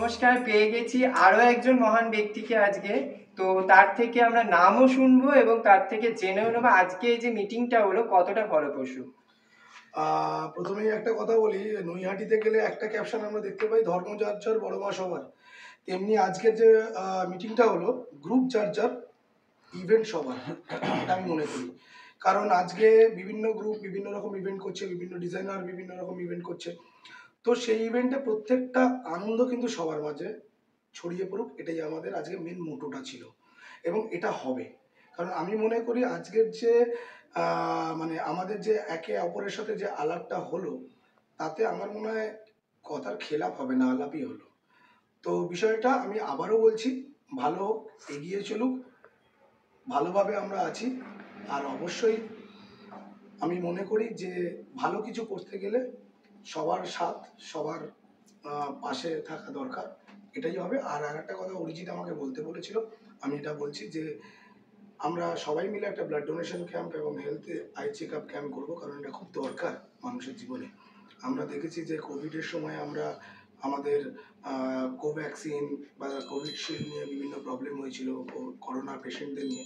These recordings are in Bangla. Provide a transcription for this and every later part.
নমস্কার, পেয়ে গেছি আরো একজন মহান ব্যক্তিকে আজকে। তো তার থেকে আমরা নামও শুনবো এবং তার থেকে জেনেও নেবো আজকে এই যে মিটিংটা হলো কতটা ফলপ্রসূ। প্রথমেই একটা কথা বলি, নৈহাটিতে গেলে একটা ক্যাপশন আমরা দেখতে পাই, ধর্ম যার যার বড় মা সবার। তেমনি আজকের যে মিটিংটা হলো গ্রুপ যার যার ইভেন্ট সবার, এটা আমি মনে করি। কারণ আজকে বিভিন্ন গ্রুপ বিভিন্ন রকম ইভেন্ট করছে, বিভিন্ন ডিজাইনার বিভিন্ন রকম ইভেন্ট করছে। তো সেই ইভেন্টে প্রত্যেকটা আনন্দ কিন্তু সবার মাঝে ছড়িয়ে পড়ুক, এটাই আমাদের আজকে মেন মোটোটা ছিল এবং এটা হবে। কারণ আমি মনে করি আজকের যে মানে আমাদের যে একে অপরের সাথে যে আলাপটা হলো, তাতে আমার মনে হয় কথার খেলাপ হবে না, আলাপই হলো। তো বিষয়টা আমি আবারও বলছি, ভালো হোক, এগিয়ে চলুক, ভালোভাবে আমরা আছি। আর অবশ্যই আমি মনে করি যে ভালো কিছু করতে গেলে সবার সাথ, সবার পাশে থাকা দরকার, এটাই হবে। আর একটা কথা অরিজিৎ আমাকে বলতে বলেছিল, আমি এটা বলছি যে আমরা সবাই মিলে একটা ব্লাড ডোনেশন ক্যাম্প এবং health eye check up camp করবো, কারণ এটা খুব দরকার মানুষের জীবনে। আমরা দেখেছি যে কোভিডের সময় আমরা আমাদের কোভ্যাক্সিন বা কোভিডশিল্ড নিয়ে বিভিন্ন প্রবলেম হয়েছিল করোনা পেশেন্টদের নিয়ে।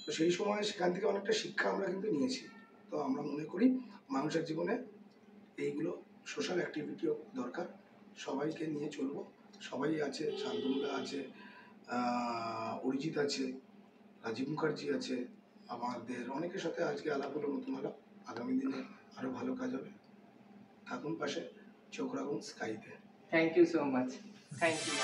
তো সেই সময় সেখান থেকে অনেকটা শিক্ষা আমরা কিন্তু নিয়েছি। তো আমরা মনে করি মানুষের জীবনে এইগুলো সোশ্যাল অ্যাক্টিভিটিও দরকার, সবাইকে নিয়ে চলবো। সবাই আছে, শান্তনুদা আছে, অরিজিৎ আছে, রাজীব মুখার্জি আছে, আমাদের অনেকের সাথে আজকে আলাপ হলো, নতুন আলাপ। আগামী দিনে আরও ভালো কাজ হবে। থাকুন পাশে, চোখ রাখুন স্কাইতে। Thank you so much. Thank you.